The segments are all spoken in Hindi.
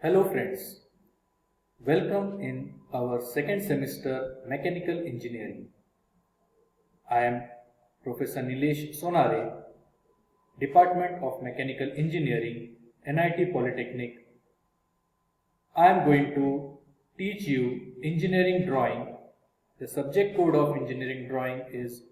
Hello friends, welcome in our second semester Mechanical Engineering. I am Professor Nilesh Sonare, Department of Mechanical Engineering, NIT Polytechnic. I am going to teach you engineering drawing. The subject code of engineering drawing is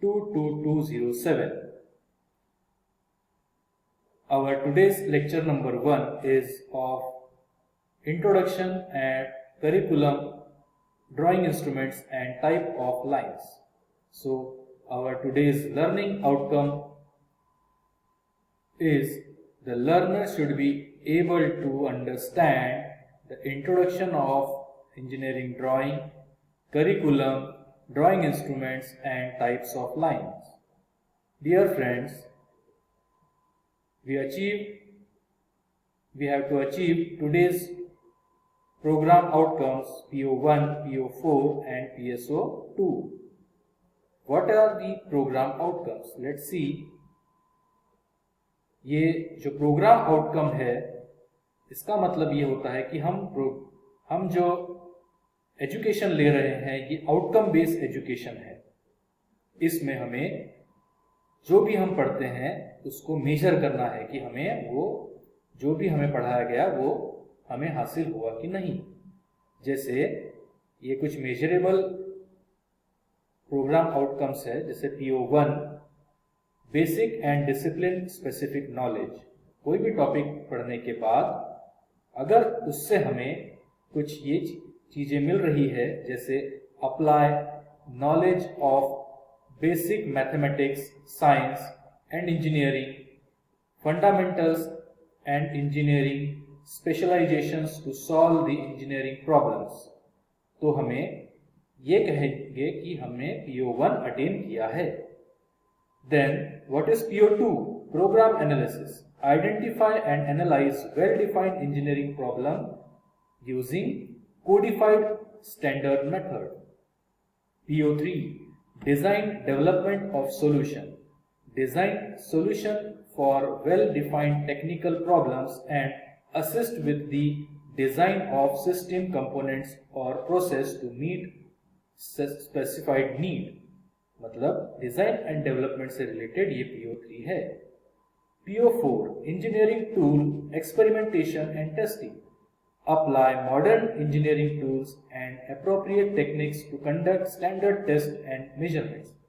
22207. Our today's lecture number 1 is of Introduction and Curriculum, Drawing Instruments and Type of Lines. So, our today's learning outcome is the learner should be able to understand the introduction of engineering drawing, curriculum, drawing instruments and types of lines. Dear friends, we have to achieve today's program outcomes PO1, PO4 and PSO2. What are the program outcomes? Let's see. ये जो प्रोग्राम आउटकम है इसका मतलब ये होता है कि हम जो एजुकेशन ले रहे हैं ये आउटकम बेस्ड एजुकेशन है। इसमें हमें जो भी हम पढ़ते हैं उसको मेजर करना है कि हमें वो जो भी हमें पढ़ाया गया वो हमें हासिल हुआ कि नहीं। जैसे ये कुछ मेजरेबल प्रोग्राम आउटकम्स है, जैसे PO1 basic and discipline specific knowledge. कोई भी टॉपिक पढ़ने के बाद अगर उससे हमें कुछ ये चीजें मिल रही है, जैसे apply knowledge of basic mathematics, science and engineering, fundamentals and engineering specialisations to solve the engineering problems, तो हमें ये कहेंगे कि हमने PO1 अटेन किया है। Then what is PO2? Programme analysis, identify and analyse well defined engineering problem using codified standard method. PO3 design development of solution, design solution for well-defined technical problems and assist with the design of system components or process to meet specified need। मतलब डिजाइन एंड डेवलपमेंट से रिलेटेड ये PO3 है। PO4 engineering tool experimentation and testing, apply modern engineering tools and appropriate techniques to conduct standard test and measurements.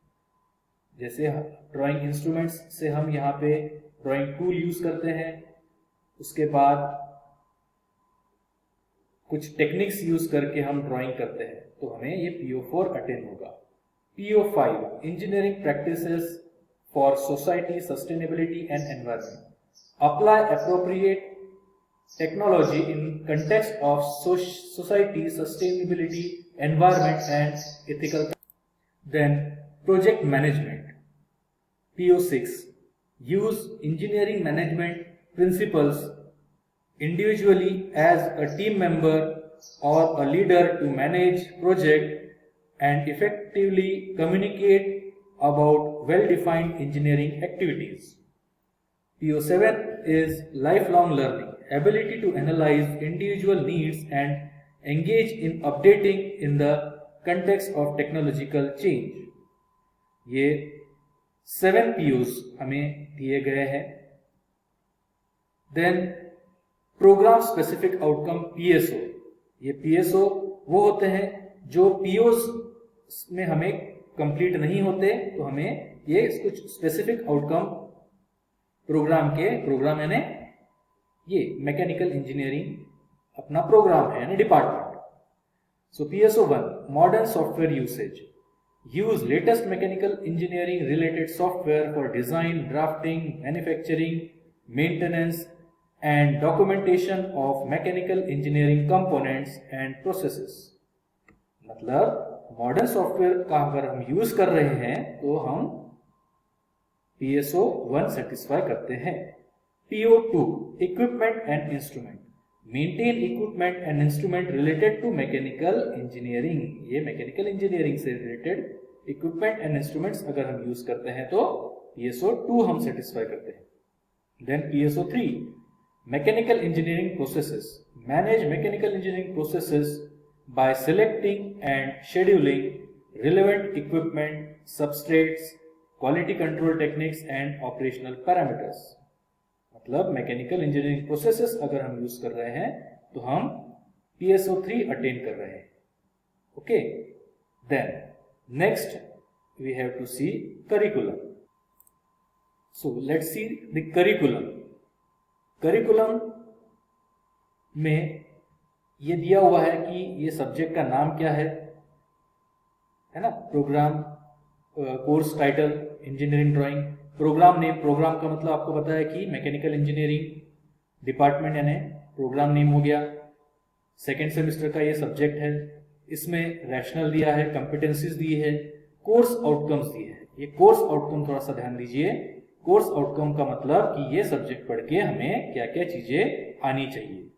जैसे ड्राइंग इंस्ट्रूमेंट्स से हम यहाँ पे ड्राइंग टूल यूज करते हैं, उसके बाद कुछ टेक्निक्स यूज करके हम ड्राइंग करते हैं, तो हमें ये PO4 अटेन होगा। PO5 engineering practices for society sustainability and environment, apply appropriate technology in context of society sustainability, environment and ethical. Then project management, PO6 use engineering management principles individually as a team member or a leader to manage project and effectively communicate about well-defined engineering activities. PO7 is lifelong learning, ability to analyze individual needs and engage in updating in the context of technological change। ये 7 POs हमें दिए गए हैं। Then programme specific outcome PSO, ये PSO वो होते हैं जो POs में हमें कंप्लीट नहीं होते, तो हमें ये कुछ स्पेसिफिक आउटकम प्रोग्राम यानी ये मैकेनिकल इंजीनियरिंग अपना प्रोग्राम है यानी department. So PSO1 modern software usage, use latest mechanical engineering related software for design, drafting, manufacturing, maintenance and documentation of mechanical engineering components and processes। मतलब मॉडर्न सॉफ्टवेयर का अगर हम यूज कर रहे हैं तो हम PSO1 सेटिस्फाई करते हैं। PO2 equipment and instrument, maintain equipment and instrument related to mechanical engineering, ये मैकेनिकल इंजीनियरिंग से रिलेटेड इक्विपमेंट एंड इंस्ट्रूमेंट्स अगर हम यूज करते हैं तो PSO2 हम सेटिस्फाई करते हैं। Then PSO3 mechanical engineering processes, manage mechanical engineering processes by selecting and scheduling relevant equipment, substrates, quality control techniques and operational parameters. मतलब मैकेनिकल इंजीनियरिंग प्रोसेसेस अगर हम यूज कर रहे हैं तो हम PSO3 अटेन कर रहे हैं। Okay, then next we have to see curriculum. So let's see the curriculum. Curriculum में ये दिया हुआ है कि ये सब्जेक्ट का नाम क्या है ना, programme, course title engineering drawing, programme name, programme का मतलब आपको पता है कि मैकेनिकल इंजीनियरिंग डिपार्टमेंट यानी प्रोग्राम नेम हो गया। सेकेंड सेमेस्टर का ये सब्जेक्ट है, इसमें रैशनल दिया है, कंपिटेंसीज दी है, कोर्स आउटकम्स दिए हैं। ये कोर्स आउटकम थोड़ा सा ध्यान दीजिए। कोर्स आउटकम का मतलब कि ये सब्जेक्ट पढ़ के हमें क्या क्या चीजें आनी चाहिए।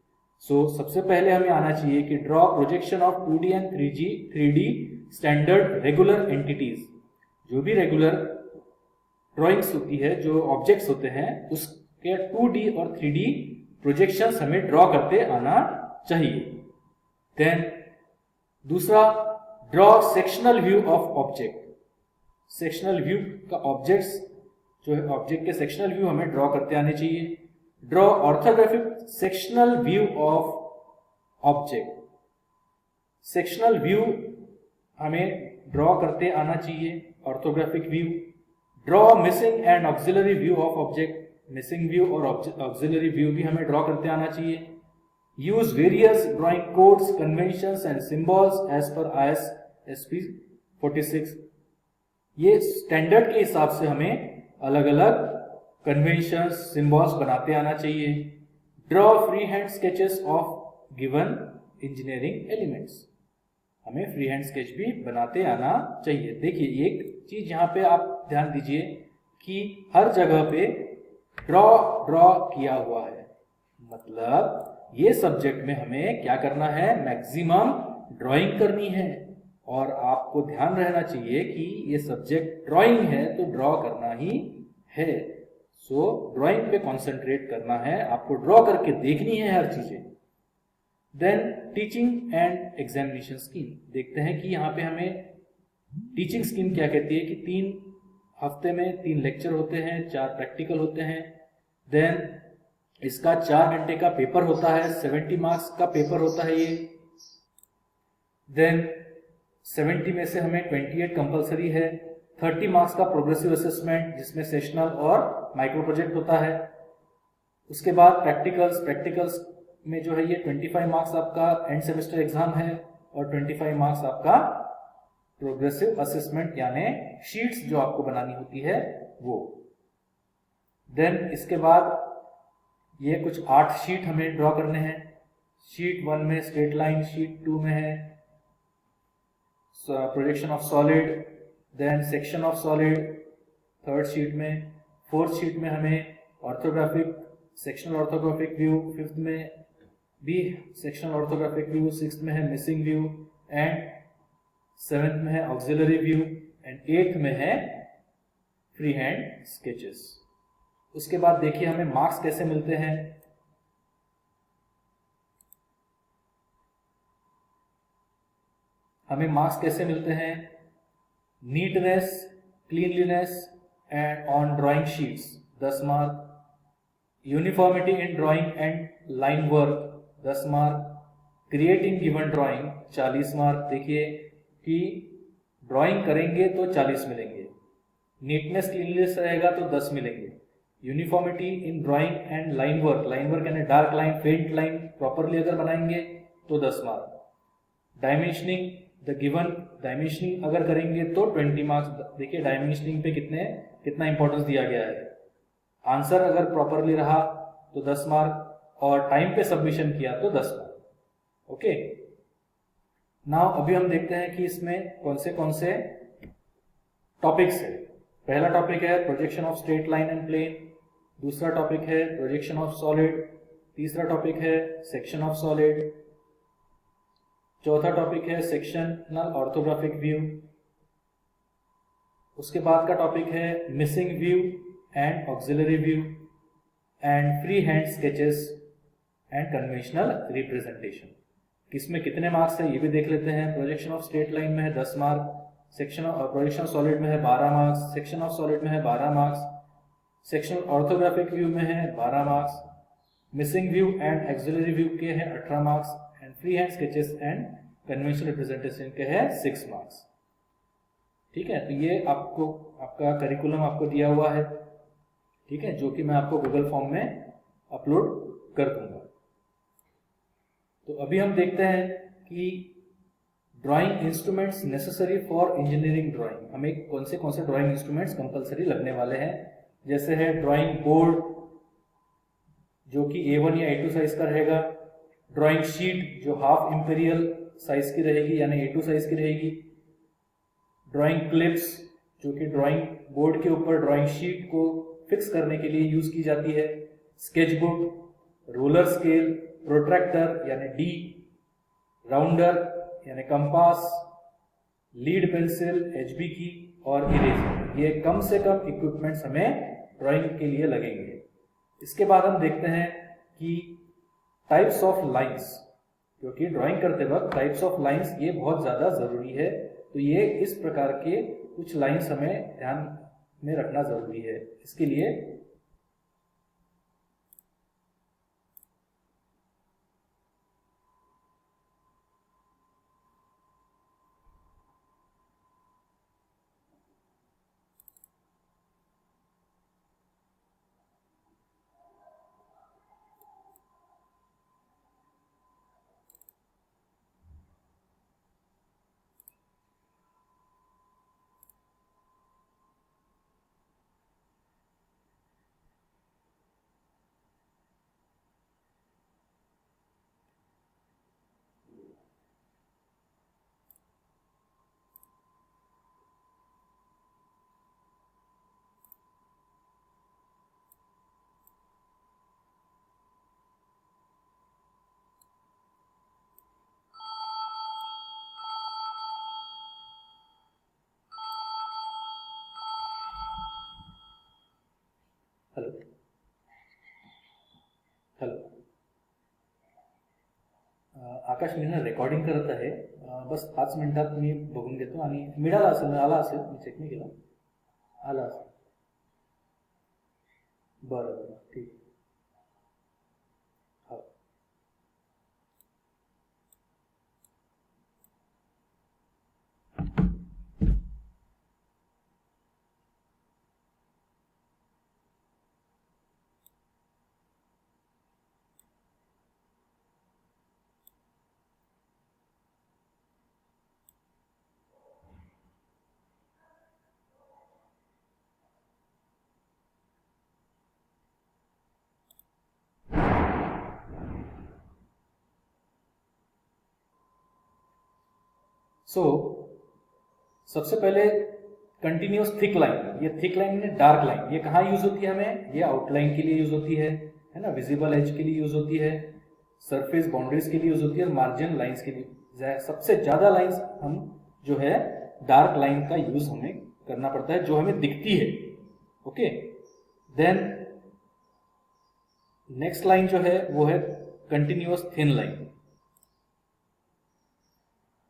सबसे पहले हमें आना चाहिए कि draw projection of 2D and 3D standard regular entities. जो भी रेगुलर ड्राइंग्स होती है, जो ऑब्जेक्ट्स होते हैं, उसके 2D और 3D प्रोजेक्शंस हमें ड्रॉ करते आना चाहिए। देन दूसरा, draw sectional view of object. Sectional view का ऑब्जेक्ट्स जो है, ऑब्जेक्ट के सेक्शनल व्यू हमें ड्रॉ करते आने चाहिए। Draw orthographic sectional view of object. Sectional view हमें ड्रॉ करते आना चाहिए, orthographic view. Draw missing and auxiliary view of object. Missing view और ऑक्सिलरी व्यू भी हमें ड्रॉ करते आना चाहिए। Use various drawing codes, conventions and symbols as per IS-SP 46। ये स्टैंडर्ड के हिसाब से हमें अलग अलग कन्वेंशंस, सिंबल्स बनाते आना चाहिए। Draw free hand sketches of given engineering elements. हमें फ्री हैंड स्केच भी बनाते आना चाहिए। देखिए, एक चीज यहाँ पे आप ध्यान दीजिए कि हर जगह पे ड्रॉ किया हुआ है। मतलब ये सब्जेक्ट में हमें क्या करना है, मैक्सिमम ड्राइंग करनी है। और आपको ध्यान रहना चाहिए कि ये सब्जेक्ट ड्राइंग है तो ड्रॉ करना ही है। ड्राइंग पे कंसंट्रेट करना है, आपको ड्रॉ करके देखनी है हर चीजें। Then teaching and examination scheme. देखते हैं कि यहाँ पे हमें टीचिंग स्कीम क्या कहती है कि 3 हफ्ते में 3 लेक्चर होते हैं, 4 प्रैक्टिकल होते हैं। देन इसका 4 घंटे का पेपर होता है, 70 मार्क्स का पेपर होता है ये। देन 70 में से हमें 28 कंपलसरी है। 30 मार्क्स का प्रोग्रेसिव असेसमेंट जिसमें सेशनल और माइक्रो प्रोजेक्ट होता है। उसके बाद प्रैक्टिकल्स में जो है ये 25 मार्क्स आपका एंड सेमेस्टर एग्जाम है और 25 मार्क्स आपका प्रोग्रेसिव असेसमेंट यानी शीट्स जो आपको बनानी होती है वो। देन इसके बाद ये कुछ 8 शीट हमें ड्रॉ करने हैं। शीट 1 में स्ट्रेट लाइन, शीट 2 में है projection of solid, then section of solid 3rd sheet में, 4th शीट में हमें orthographic, sectional orthographic view, 5th में भी सेक्शनल ऑर्थोग्राफिक व्यू, 6th में है मिसिंग व्यू एंड 7th में है ऑक्सिलरी व्यू एंड 8th में है फ्री हैंड स्केचेस। उसके बाद देखिए हमें मार्क्स कैसे मिलते हैं। हमें मार्क्स कैसे मिलते हैं, neatness, cleanliness and on drawing sheets 10 mark, uniformity in drawing and line work 10 mark, creating given drawing 40 mark. देखिए कि ड्राइंग करेंगे तो 40 मिलेंगे, नीटनेस क्लीनलीनेस रहेगा तो 10 मिलेंगे, uniformity in drawing and line work यानी डार्क लाइन, फेंट लाइन प्रॉपरली अगर बनाएंगे तो 10 mark, dimensioning the given dimensioning अगर करेंगे तो 20 मार्क्स। देखिए डायमेंशनिंग पे कितना इंपॉर्टेंस दिया गया है। आंसर अगर प्रॉपरली रहा तो 10 मार्क और टाइम पे सबमिशन किया तो 10 मार्क। ओके, नाउ अभी हम देखते हैं कि इसमें कौन से टॉपिक्स है। पहला टॉपिक है projection of straight line and plane, दूसरा टॉपिक है प्रोजेक्शन ऑफ सॉलिड, तीसरा टॉपिक है सेक्शन ऑफ सॉलिड, चौथा टॉपिक है सेक्शनल ऑर्थोग्राफिक व्यू, उसके बाद का टॉपिक है missing view and auxiliary view and free hand sketches and conventional representation. किसमें कितने मार्क्स है ये भी देख लेते हैं। प्रोजेक्शन ऑफ स्ट्रेट लाइन में है 10 mark, section of projection of solid में है 12 मार्क्स, सेक्शन ऑफ सॉलिड में है 12 मार्क्स, सेक्शन ऑर्थोग्राफिक व्यू में है 12 marks, missing view and axillary view के हैं 18 marks, and free hand sketches and conventional representation के हैं 6 मार्क्स। ठीक है, तो ये आपको आपका करिकुलम आपको दिया हुआ है, ठीक है, जो कि मैं आपको गूगल फॉर्म में अपलोड कर दूंगा। तो अभी हम देखते हैं कि drawing instruments necessary for engineering drawing, हमें कौन से ड्राइंग इंस्ट्रूमेंट्स कंपलसरी लगने वाले हैं। जैसे है ड्राइंग बोर्ड जो कि A1 या A2 साइज का रहेगा, ड्राइंग शीट जो हाफ इंपीरियल साइज की रहेगी यानी A2 साइज की रहेगी, ड्राइंग क्लिप्स जो कि ड्राइंग बोर्ड के ऊपर ड्राइंग शीट को फिक्स करने के लिए यूज की जाती है, स्केचबुक, रोलर स्केल, प्रोट्रैक्टर यानी D, राउंडर यानी कंपास, लीड पेंसिल HB की और इरेजर। ये कम से कम इक्विपमेंट्स हमें ड्राइंग के लिए लगेंगे। इसके बाद हम देखते हैं कि टाइप्स ऑफ लाइंस, क्योंकि ड्राइंग करते वक्त टाइप्स ऑफ लाइंस ये बहुत ज़्यादा ज़रूरी है। तो ये इस प्रकार के कुछ लाइंस हमें ध्यान में रखना ज़रूरी है। इसके लिए हेलो आकाश मी रेकॉर्डिंग करत आहे, बस 5 मिनिटात मी बघून घेतो आणि मिळाला असेल आला असेल, मी चेक नाही केला, आला असेल। बरं बरं ठीक, हो। सबसे पहले कंटिन्यूस थिक लाइन, ये थिक लाइन में डार्क लाइन, ये कहाँ यूज होती है हमें, ये आउटलाइन के लिए यूज होती है ना, विजिबल एज के लिए यूज होती है, सरफेस बाउंड्रीज के लिए यूज होती है और मार्जिन लाइंस के लिए। सबसे ज्यादा लाइंस हम जो है डार्क लाइन का यूज हमें करना पड़ता है, जो हमें दिखती है। ओके, देन नेक्स्ट लाइन जो है वो है continuous thin line.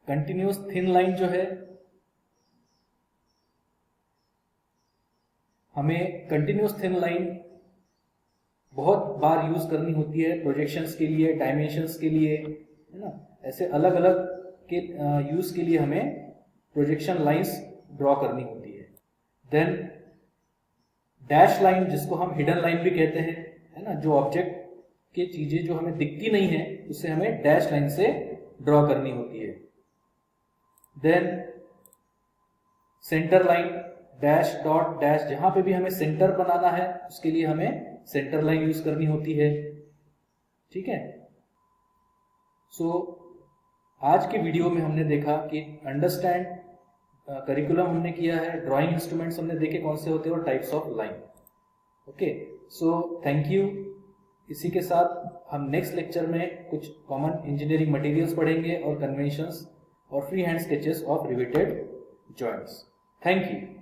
Continuous thin line जो है, हमें कंटिन्यूअस थिन लाइन बहुत बार यूज करनी होती है प्रोजेक्शंस के लिए, डायमेंशंस के लिए, है ना, ऐसे अलग अलग के यूज के लिए हमें प्रोजेक्शन लाइंस ड्रॉ करनी होती है। देन डैश लाइन, जिसको हम हिडन लाइन भी कहते हैं, है ना, जो ऑब्जेक्ट के चीजें जो हमें दिखती नहीं है उसे हमें डैश लाइन से ड्रॉ करनी होती है। Then centre line, dash dot dash, जहां पे भी हमें सेंटर बनाना है उसके लिए हमें सेंटर लाइन यूज करनी होती है। ठीक है, सो आज के वीडियो में हमने देखा कि अंडरस्टैंड करिकुलम हमने किया है, ड्राइंग इंस्ट्रूमेंट्स हमने देखे कौन से होते हैं और types of line. Okay, so thank you. इसी के साथ हम नेक्स्ट लेक्चर में कुछ कॉमन इंजीनियरिंग मटेरियल्स पढ़ेंगे और कन्वेंशंस और free hand sketches of riveted joints. Thank you.